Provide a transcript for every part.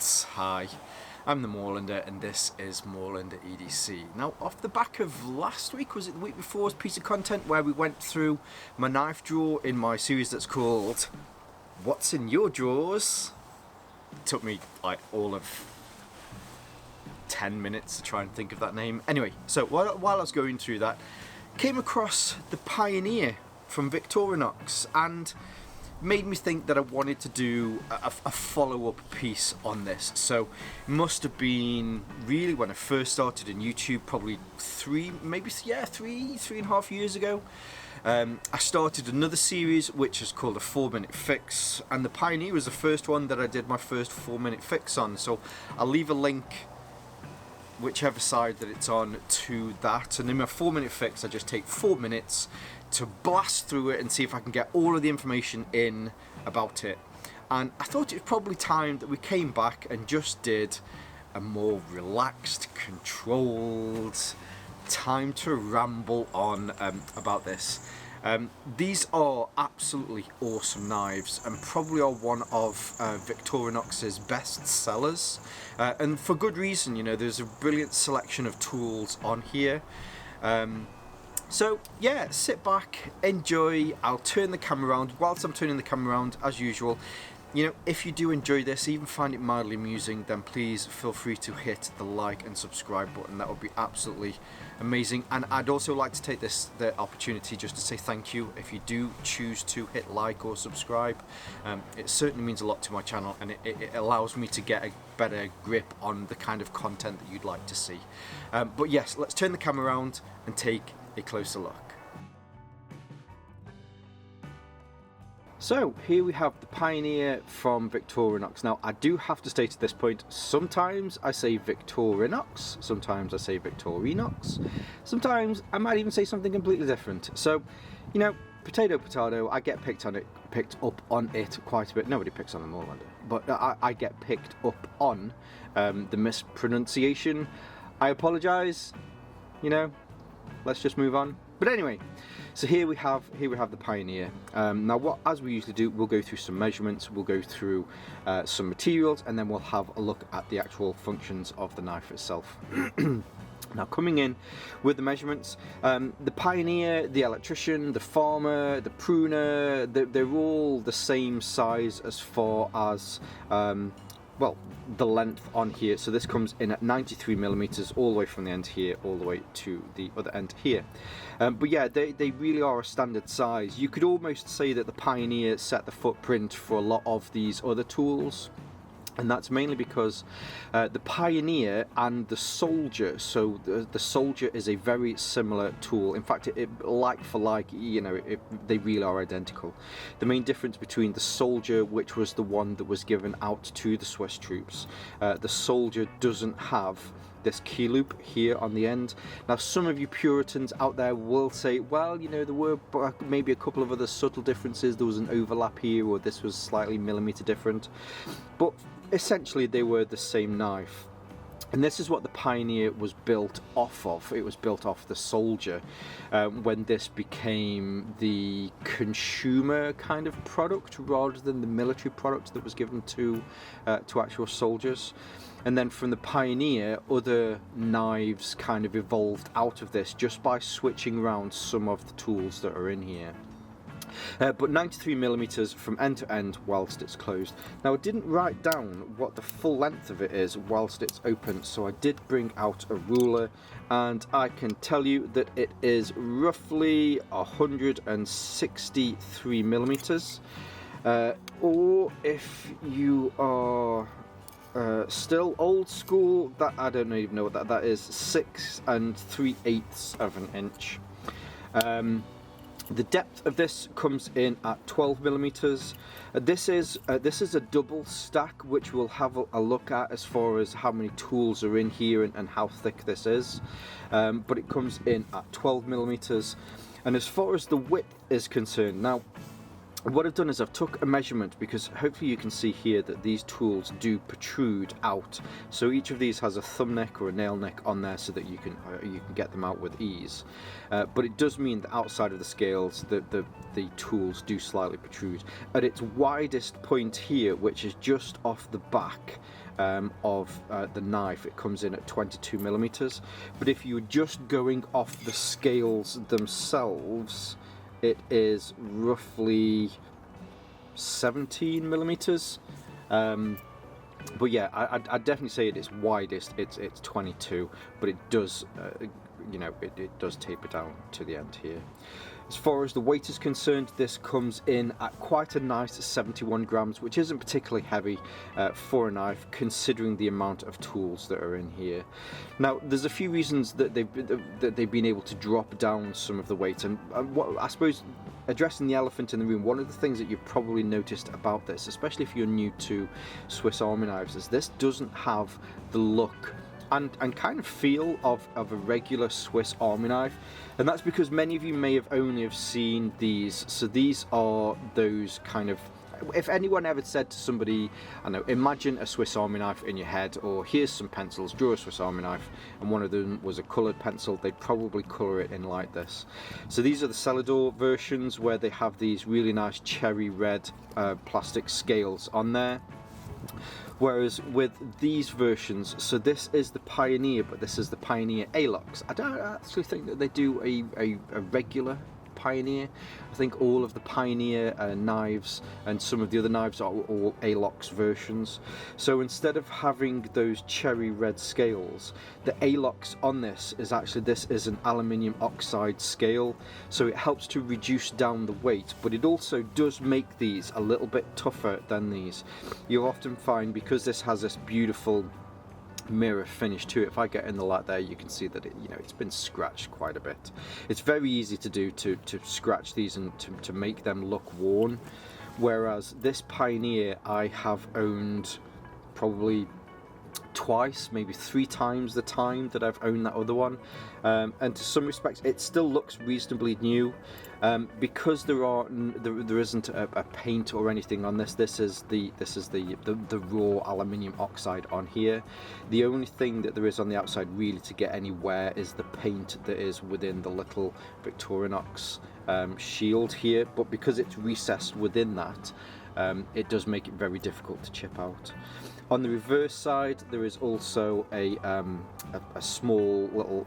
Yes, hi, I'm the Moorlander and this is Moorlander EDC. Now, off the back of last week, was it the week before's piece of content where we went through my knife drawer in my series that's called What's in Your Drawers? It took me like all of 10 minutes to try and think of that name. Anyway, so while I was going through that, came across the Pioneer from Victorinox and made me think that I wanted to do a follow-up piece on this. So it must have been really when I first started in YouTube, probably three and a half years ago. I started another series which is called a 4-minute fix, and the Pioneer was the first one that I did my first 4-minute fix on. So I'll leave a link whichever side that it's on to that, and in my 4-minute fix I just take 4 minutes to blast through it and see if I can get all of the information in about it. And I thought it was probably time that we came back and just did a more relaxed, controlled, time to ramble on about this. These are absolutely awesome knives and probably are one of Victorinox's best sellers, and for good reason. You know, there's a brilliant selection of tools on here. So yeah, sit back, enjoy. I'll turn the camera around. Whilst I'm turning the camera around, as usual, you know, if you do enjoy this, even find it mildly amusing, then please feel free to hit the like and subscribe button. That would be absolutely amazing. And I'd also like to take the opportunity just to say thank you if you do choose to hit like or subscribe. It certainly means a lot to my channel, and it allows me to get a better grip on the kind of content that you'd like to see. But yes, let's turn the camera around and take a closer look. So here we have the Pioneer from Victorinox. Now I do have to state at this point, sometimes I say Victorinox, sometimes I say Victorinox, sometimes I might even say something completely different. So, you know, potato potato, I get picked up on it quite a bit. Nobody picks on the Moorlander, but I get picked up on the mispronunciation. I apologise, you know, let's just move on. But anyway, so here we have the Pioneer. Now, as we usually do, we'll go through some measurements, we'll go through some materials, and then we'll have a look at the actual functions of the knife itself. Now, coming in with the measurements, the Pioneer, the Electrician, the Farmer, the Pruner, they're all the same size as far as well, the length on here. So this comes in at 93 millimeters all the way from the end here all the way to the other end here. But yeah, they really are a standard size. You could almost say that the Pioneer set the footprint for a lot of these other tools. And that's mainly because the Pioneer and the Soldier, so the Soldier is a very similar tool. In fact, it like for like, you know, they really are identical. The main difference between the Soldier, which was the one that was given out to the Swiss troops, the Soldier doesn't have this key loop here on the end. Now, some of you Puritans out there will say, well, you know, there were maybe a couple of other subtle differences. There was an overlap here, or this was slightly millimeter different, but essentially they were the same knife. And this is what the Pioneer was built off of. It was built off the Soldier when this became the consumer kind of product rather than the military product that was given to actual soldiers. And then from the Pioneer, other knives kind of evolved out of this just by switching around some of the tools that are in here. But 93 millimeters from end to end whilst it's closed. Now, I didn't write down what the full length of it is whilst it's open, so I did bring out a ruler, and I can tell you that it is roughly 163 millimeters. Or if you are still old school, that I don't even know what that is, 6 3/8 of an inch. The depth of this comes in at 12 millimeters. This is a double stack, which we'll have a look at as far as how many tools are in here and how thick this is. But it comes in at 12 millimeters. And as far as the width is concerned, now what I've done is I've took a measurement, because hopefully you can see here that these tools do protrude out. So each of these has a thumb neck or a nail neck on there so that you can get them out with ease. But it does mean that outside of the scales, the tools do slightly protrude. At its widest point here, which is just off the back of the knife, it comes in at 22 millimeters. But if you're just going off the scales themselves, it is roughly 17 millimeters. But yeah, I'd definitely say at its widest it's 22, but it does you know, it does taper down to the end here. As far as the weight is concerned, this comes in at quite a nice 71 grams, which isn't particularly heavy for a knife, considering the amount of tools that are in here. Now, there's a few reasons that they've been able to drop down some of the weight, and what I suppose, addressing the elephant in the room, one of the things that you've probably noticed about this, especially if you're new to Swiss Army knives, is this doesn't have the look and kind of feel of a regular Swiss Army knife, and that's because many of you may have only seen these. So these are those kind of, if anyone ever said to somebody, I know, imagine a Swiss Army knife in your head, or here's some pencils, draw a Swiss Army knife, and one of them was a coloured pencil, they'd probably colour it in like this. So these are the Celador versions, where they have these really nice cherry red plastic scales on there. Whereas with these versions, so this is the Pioneer, but this is the Pioneer Alox. I don't actually think that they do a regular Pioneer. I think all of the Pioneer knives and some of the other knives are all Alox versions. So instead of having those cherry red scales, the Alox on this is actually, this is an aluminium oxide scale, so it helps to reduce down the weight, but it also does make these a little bit tougher than these. You'll often find, because this has this beautiful mirror finish to it, if I get in the light there, you can see that it, you know, it's been scratched quite a bit. It's very easy to do, to scratch these and to make them look worn, whereas this Pioneer I have owned probably twice, maybe 3 times the time that I've owned that other one, and to some respects it still looks reasonably new, because there isn't a paint or anything on this. This is the raw aluminium oxide on here. The only thing that there is on the outside really to get any wear is the paint that is within the little Victorinox shield here, but because it's recessed within that, it does make it very difficult to chip out. On the reverse side, there is also a small little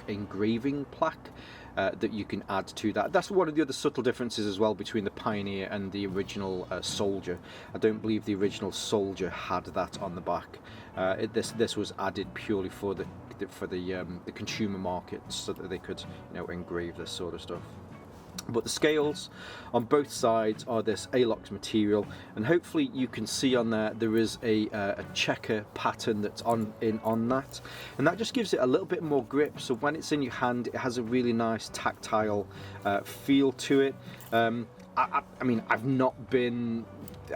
engraving plaque that you can add to that. That's one of the other subtle differences as well between the Pioneer and the original Soldier. I don't believe the original Soldier had that on the back. This was added purely for the consumer market, so that they could, you know, engrave this sort of stuff. But the scales on both sides are this Alox material, and hopefully you can see on there is a checker pattern that's on that, and that just gives it a little bit more grip. So when it's in your hand, it has a really nice tactile feel to it. I mean, I've not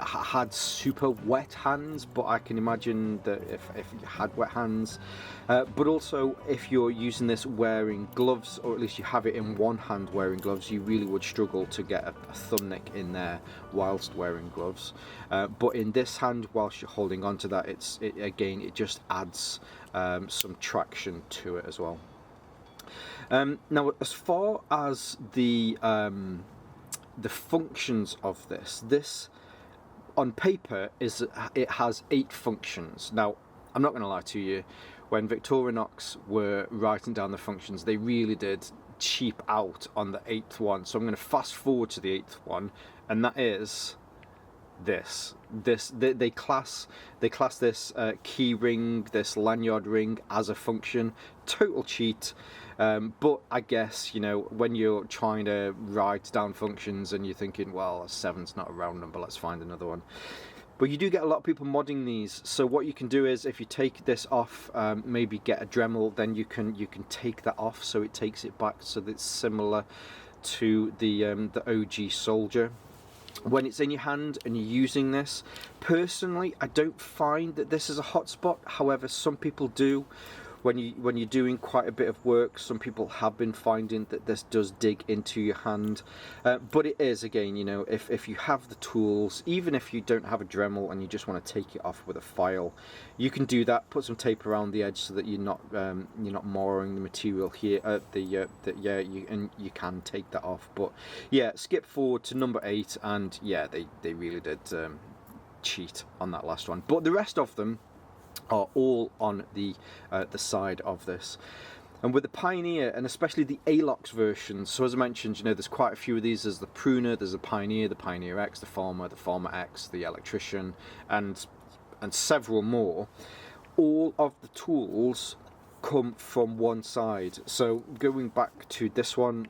had super wet hands, but I can imagine that if you had wet hands, but also if you're using this wearing gloves, or at least you have it in one hand wearing gloves, you really would struggle to get a thumb nick in there whilst wearing gloves. But in this hand, whilst you're holding on to that, it just adds some traction to it as well. Now, as far as the functions of this on paper it has 8 functions. Now, I'm not going to lie to you, when Victorinox were writing down the functions, they really did cheap out on the 8th one. So I'm going to fast forward to the 8th one, and that is this. They class this key ring, this lanyard ring, as a function. Total cheat. But I guess, you know, when you're trying to write down functions and you're thinking, well, 7's not a round number, let's find another one. But you do get a lot of people modding these. So what you can do is, if you take this off, maybe get a Dremel, then you can take that off, so it takes it back, so that it's similar to the OG Soldier. When it's in your hand and you're using this, personally, I don't find that this is a hotspot. However, some people do. when you're doing quite a bit of work, some people have been finding that this does dig into your hand, but it is, again, you know, if you have the tools, even if you don't have a Dremel and you just want to take it off with a file, you can do that. Put some tape around the edge so that you're not marring the material here. You can take that off. But yeah, skip forward to number 8, and yeah, they really did cheat on that last one. But the rest of them are all on the side of this. And with the Pioneer, and especially the Alox versions, so as I mentioned, you know, there's quite a few of these. There's the Pruner, there's the Pioneer X, the Farmer X, the Electrician, and several more. All of the tools come from one side. So going back to this one,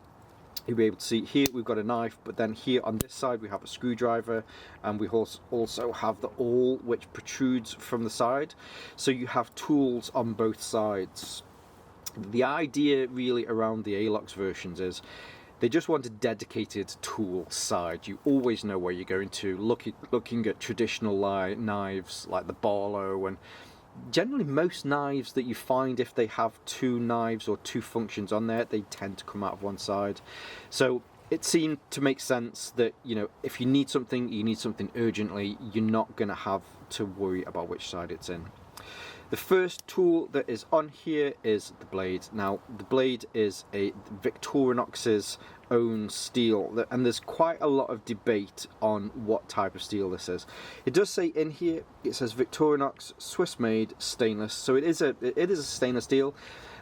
you'll be able to see here we've got a knife, but then here on this side we have a screwdriver, and we also have the awl which protrudes from the side. So you have tools on both sides. The idea really around the Alox versions is they just want a dedicated tool side. You always know where you're going to. Looking at traditional knives like the Barlow, and generally most knives that you find, if they have 2 knives or 2 functions on there, they tend to come out of one side. So it seemed to make sense that, you know, if you need something urgently, you're not going to have to worry about which side it's in. The first tool that is on here is the blade. Now, the blade is a Victorinox's own steel, and there's quite a lot of debate on what type of steel this is. It does say in here, it says Victorinox Swiss-made stainless, so it is a stainless steel.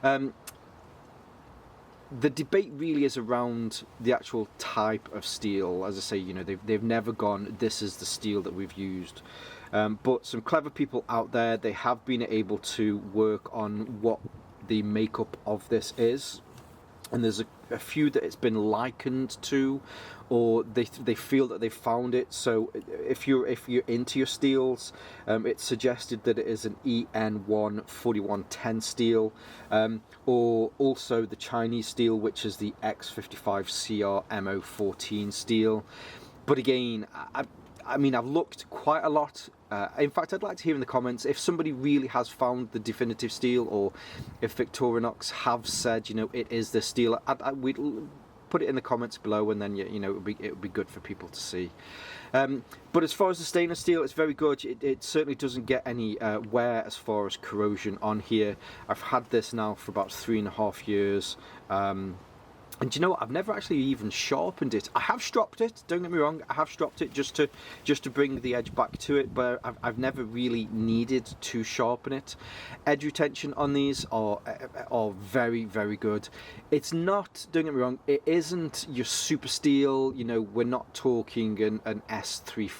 The debate really is around the actual type of steel. As I say, you know, they've never gone, this is the steel that we've used. But some clever people out there, they have been able to work on what the makeup of this is. And there's a few that it's been likened to, or they feel that they found it. So if you're into your steels, it's suggested that it is an EN1 4110 steel, or also the Chinese steel, which is the X55CR MO14 steel. But again, I mean, I've looked quite a lot. In fact, I'd like to hear in the comments if somebody really has found the definitive steel, or if Victorinox have said, you know, it is this steel. We'd put it in the comments below, and then you know it would be good for people to see. But as far as the stainless steel, it's very good. It certainly doesn't get any wear as far as corrosion on here. I've had this now for about 3.5 years. And do you know what? I've never actually even sharpened it. I have stropped it, don't get me wrong, I have stropped it just to bring the edge back to it, but I've never really needed to sharpen it. Edge retention on these are very, very good. It's not, don't get me wrong, it isn't your super steel, you know, we're not talking an S30V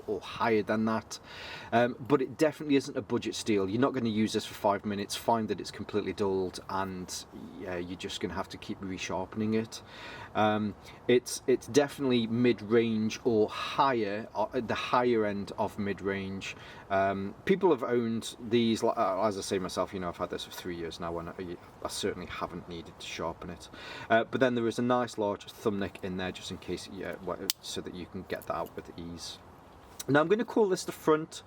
or higher than that, but it definitely isn't a budget steel. You're not going to use this for 5 minutes, find that it's completely dulled, and yeah, you're just going to have to keep resharpening it. It's definitely mid-range or higher, the higher end of mid-range. People have owned these, as I say myself, you know, I've had this for 3 years now, and I certainly haven't needed to sharpen it. But then there is a nice large thumb neck in there, just in case, so that you can get that out with ease. Now I'm going to call this the front,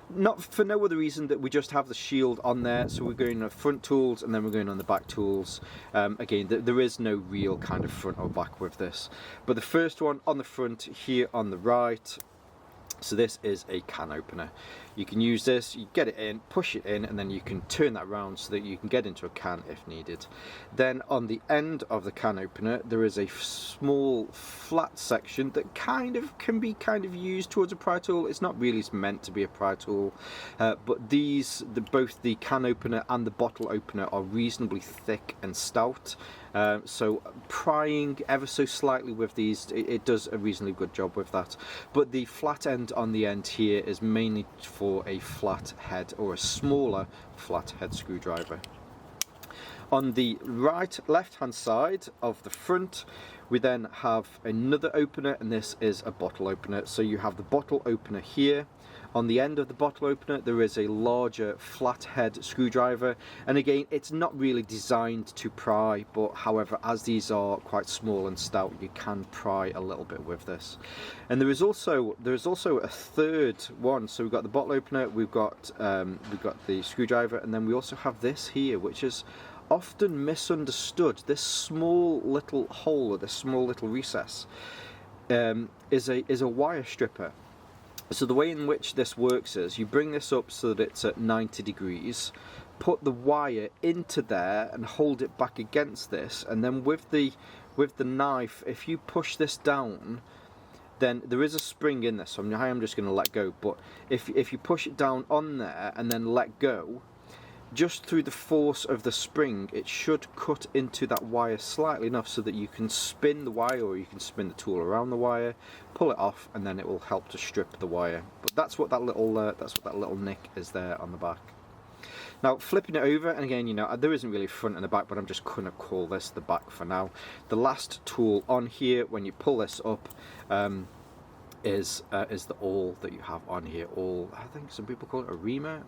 not for no other reason that we just have the shield on there. So we're going on front tools, and then we're going on the back tools. Again, there is no real kind of front or back with this, but the first one on the front here on the right, so this is a can opener. You can use this, you get it in, push it in, and then you can turn that around so that you can get into a can if needed. Then on the end of the can opener, there is a small flat section that can be used towards a pry tool. It's not really meant to be a pry tool, but both the can opener and the bottle opener are reasonably thick and stout. So prying ever so slightly with these, it does a reasonably good job with that. But the flat end on the end here is mainly for a flat head or a smaller flat head screwdriver. On the left hand side of the front, we then have another opener, and this is a bottle opener. So you have the bottle opener here. On the end of the bottle opener there is a larger flathead screwdriver, and again it's not really designed to pry, but however, as these are quite small and stout, you can pry a little bit with this. And there is also a third one. So we've got the bottle opener, we've got the screwdriver, and then we also have this here, which is often misunderstood. This small little hole, or this small little recess, is a wire stripper. So the way in which this works is you bring this up so that it's at 90 degrees, put the wire into there and hold it back against this, and then with the knife, if you push this down, then there is a spring in this, so I am just going to let go, but if you push it down on there and then let go, just through the force of the spring, it should cut into that wire slightly enough so that you can spin the wire, or you can spin the tool around the wire, pull it off, and then it will help to strip the wire. But that's what that little nick is there on the back. Now flipping it over, and again, you know, there isn't really front and the back, but I'm just going to call this the back for now. The last tool on here, when you pull this up, is the awl that you have on here. Awl, I think some people call it a reamer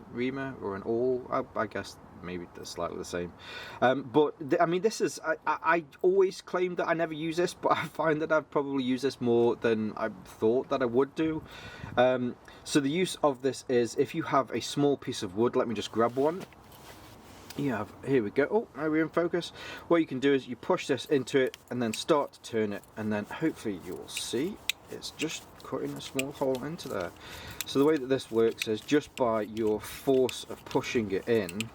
or an awl. I guess maybe they're slightly the same. But I mean, this is, I always claim that I never use this, but I find that I've probably used this more than I thought that I would do. So the use of this is, if you have a small piece of wood, let me just grab one. Here we go. Oh, now we're in focus. What you can do is you push this into it and then start to turn it, and then hopefully you will see it's just cutting a small hole into there. So the way that this works is just by your force of pushing it in,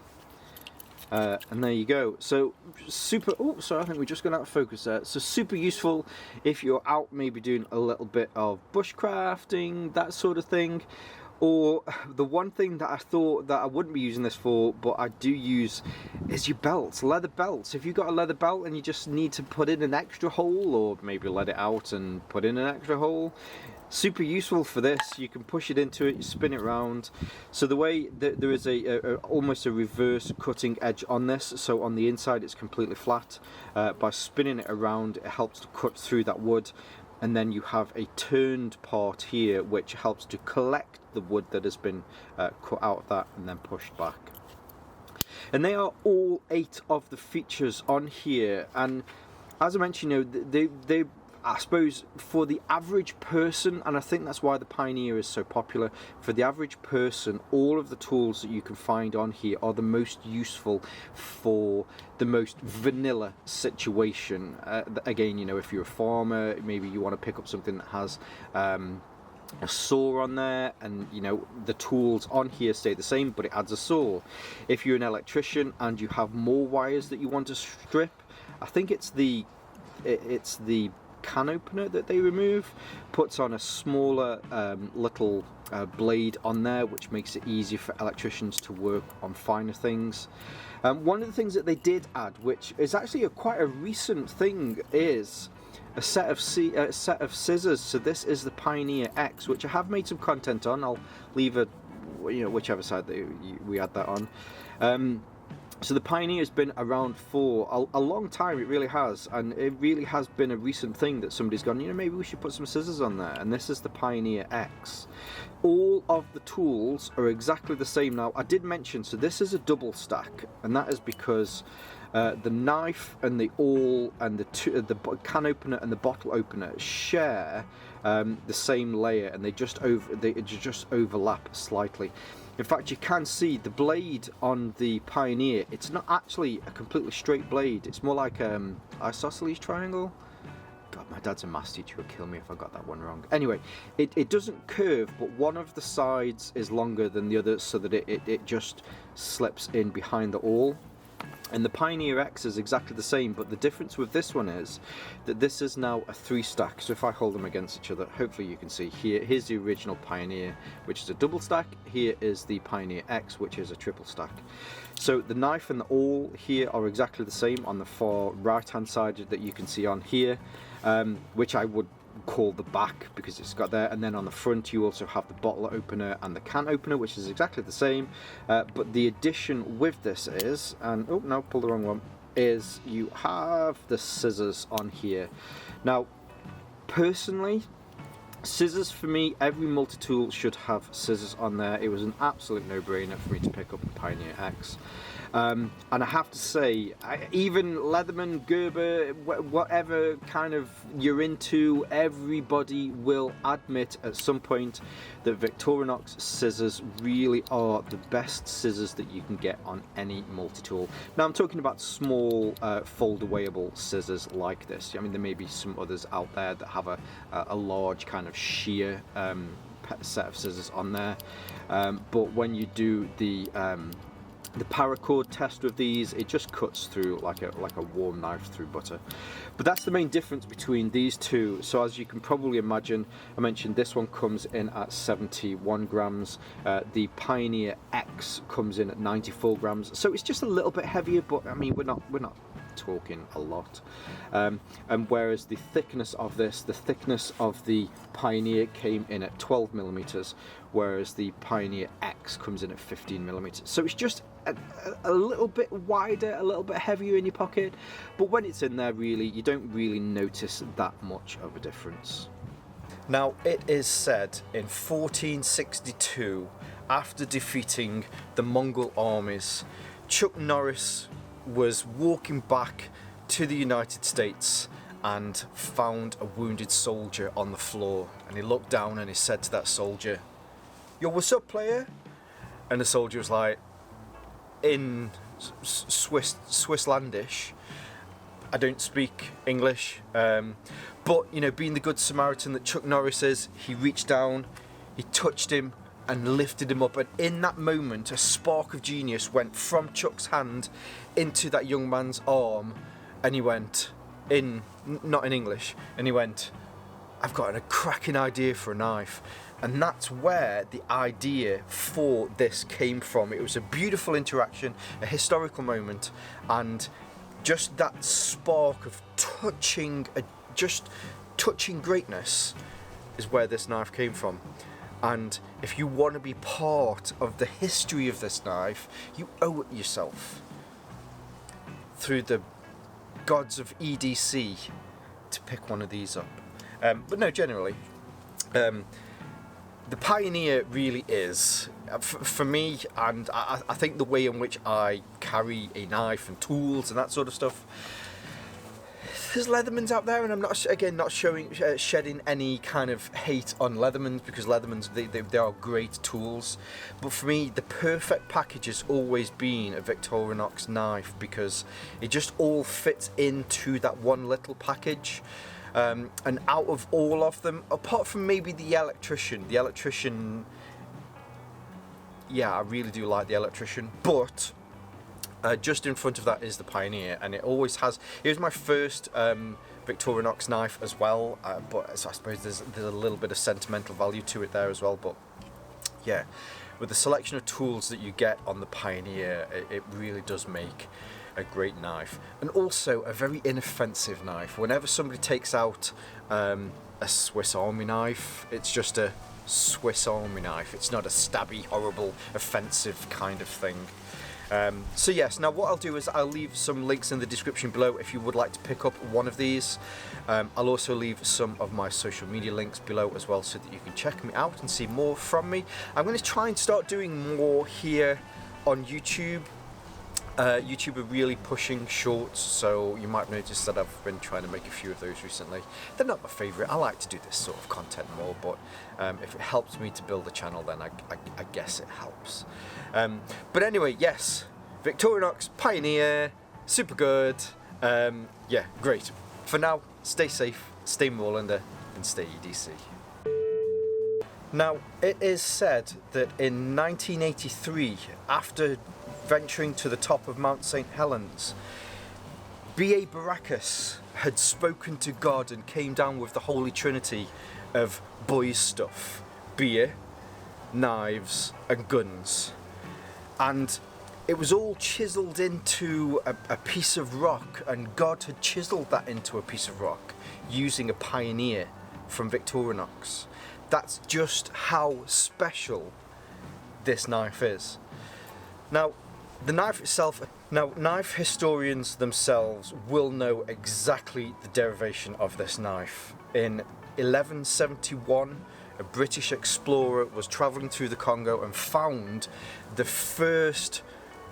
and there you go. So super, oh sorry, I think we're just going out of focus there. So super useful if you're out maybe doing a little bit of bushcrafting, that sort of thing. Or the one thing that I thought that I wouldn't be using this for, but I do use, is your belts, leather belts. If you've got a leather belt and you just need to put in an extra hole, or maybe let it out and put in an extra hole, super useful for this. You can push it into it, you spin it around. So the way that there is almost a reverse cutting edge on this, so on the inside it's completely flat. By spinning it around, it helps to cut through that wood. And then you have a turned part here which helps to collect the wood that has been cut out of that and then pushed back. And they are all 8 of the features on here, and as I mentioned, you know, they I suppose for the average person, and I think that's why the Pioneer is so popular, for the average person, all of the tools that you can find on here are the most useful for the most vanilla situation. Again, you know, if you're a farmer, maybe you want to pick up something that has a saw on there, and you know, the tools on here stay the same, but it adds a saw. If you're an electrician and you have more wires that you want to strip, I think it's the can opener that they remove, puts on a smaller little blade on there, which makes it easier for electricians to work on finer things. One of the things that they did add, which is actually quite a recent thing, is a set of scissors. So this is the Pioneer X, which I have made some content on. I'll leave a, you know, whichever side that we add that on. So the Pioneer has been around for a long time, it really has, and it really has been a recent thing that somebody's gone, you know, maybe we should put some scissors on there, and this is the Pioneer X. All of the tools are exactly the same. Now, I did mention, so this is a double stack, and that is because the knife and the awl and the can opener and the bottle opener share the same layer, and they just overlap slightly. In fact, you can see the blade on the Pioneer, it's not actually a completely straight blade, it's more like an isosceles triangle. God, my dad's a maths teacher, he'll kill me if I got that one wrong. Anyway, it doesn't curve, but one of the sides is longer than the other, so that it just slips in behind the awl. And the Pioneer X is exactly the same, but the difference with this one is that this is now a 3 stack. So if I hold them against each other, hopefully you can see here's the original Pioneer, which is a double stack. Here is the Pioneer X, which is a triple stack. So the knife and the awl here are exactly the same on the far right hand side that you can see on here, which I would called the back because it's got there, and then on the front you also have the bottle opener and the can opener, which is exactly the same, but the addition with this is, and oh no, pull the wrong one, is you have the scissors on here. Now personally, scissors for me, every multi-tool should have scissors on there. It was an absolute no-brainer for me to pick up the Pioneer X. And I have to say, even Leatherman, Gerber, whatever kind of you're into, everybody will admit at some point that Victorinox scissors really are the best scissors that you can get on any multi-tool. Now I'm talking about small fold-awayable scissors like this. I mean, there may be some others out there that have a large kind of sheer set of scissors on there, but when you do the paracord test with these, it just cuts through like a warm knife through butter. But that's the main difference between these two. So as you can probably imagine, I mentioned this one comes in at 71 grams. The Pioneer X comes in at 94 grams. So it's just a little bit heavier, but I mean, we're not talking a lot. And whereas the thickness of the Pioneer came in at 12 millimeters, whereas the Pioneer X comes in at 15 millimeters. So it's just a little bit wider, a little bit heavier in your pocket, but when it's in there, really, you don't really notice that much of a difference. Now, it is said in 1462, after defeating the Mongol armies, Chuck Norris was walking back to the United States and found a wounded soldier on the floor, and he looked down and he said to that soldier, "Yo, what's up, player?" And the soldier was like, in Swisslandish, "I don't speak English," but you know, being the good Samaritan that Chuck Norris is, he reached down, he touched him and lifted him up, and in that moment a spark of genius went from Chuck's hand into that young man's arm, and he went not in English, and he went, "I've got a cracking idea for a knife." And that's where the idea for this came from. It was a beautiful interaction, a historical moment, and just that spark of touching greatness is where this knife came from. And if you want to be part of the history of this knife, you owe it yourself, through the gods of EDC, to pick one of these up. But no, generally, the Pioneer really is, for me, and I think the way in which I carry a knife and tools and that sort of stuff, there's Leathermans out there, and I'm not shedding any kind of hate on Leathermans, because Leathermans, they are great tools. But for me, the perfect package has always been a Victorinox knife, because it just all fits into that one little package. And out of all of them, apart from maybe the electrician, yeah, I really do like the electrician, but just in front of that is the Pioneer, and it always has. It was my first Victorinox knife as well, but so I suppose there's a little bit of sentimental value to it there as well. But yeah, with the selection of tools that you get on the Pioneer, it really does make a great knife, and also a very inoffensive knife. Whenever somebody takes out a Swiss Army knife, it's just a Swiss Army knife. It's not a stabby, horrible, offensive kind of thing. So yes, now what I'll do is I'll leave some links in the description below if you would like to pick up one of these. I'll also leave some of my social media links below as well, so that you can check me out and see more from me. I'm going to try and start doing more here on YouTube. YouTube are really pushing shorts, so you might notice that I've been trying to make a few of those recently. They're not my favourite. I like to do this sort of content more, but if it helps me to build a channel, then I guess it helps. But anyway, yes, Victorinox Pioneer, super good. Yeah, great. For now, stay safe, stay Moorlander, and stay EDC. Now, it is said that in 1983, after venturing to the top of Mount St. Helens, B.A. Baracus had spoken to God and came down with the Holy Trinity of boys' stuff: beer, knives, and guns. And it was all chiselled into a piece of rock, and God had chiselled that into a piece of rock using a Pioneer from Victorinox. That's just how special this knife is. Now, the knife itself, knife historians themselves will know exactly the derivation of this knife. In 1171, a British explorer was travelling through the Congo and found the first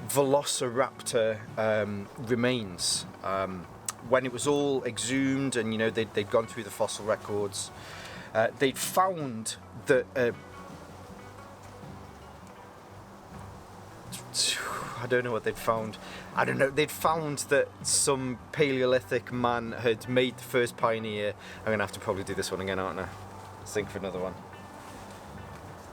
velociraptor remains. When it was all exhumed and, you know, they'd gone through the fossil records, they'd found that I don't know what they'd found. I don't know. They'd found that some Paleolithic man had made the first Pioneer. I'm gonna have to probably do this one again, aren't I? Let's think for another one.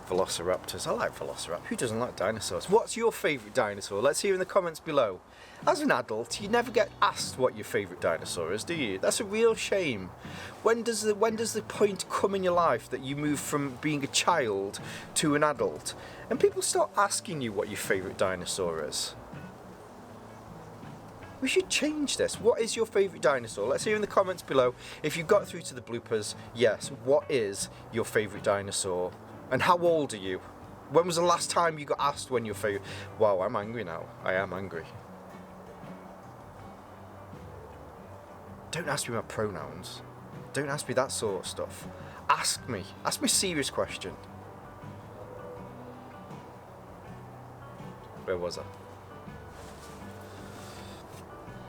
Velociraptors. I like velociraptors. Who doesn't like dinosaurs? What's your favourite dinosaur? Let's hear in the comments below. As an adult, you never get asked what your favourite dinosaur is, do you? That's a real shame. When does the point come in your life that you move from being a child to an adult and people start asking you what your favourite dinosaur is? We should change this. What is your favourite dinosaur? Let's hear in the comments below. If you got through to the bloopers, yes, what is your favourite dinosaur? And how old are you? When was the last time you got asked when your favourite... Wow, I'm angry now. I am angry. Don't ask me my pronouns. Don't ask me that sort of stuff. Ask me. Ask me a serious question. Where was I?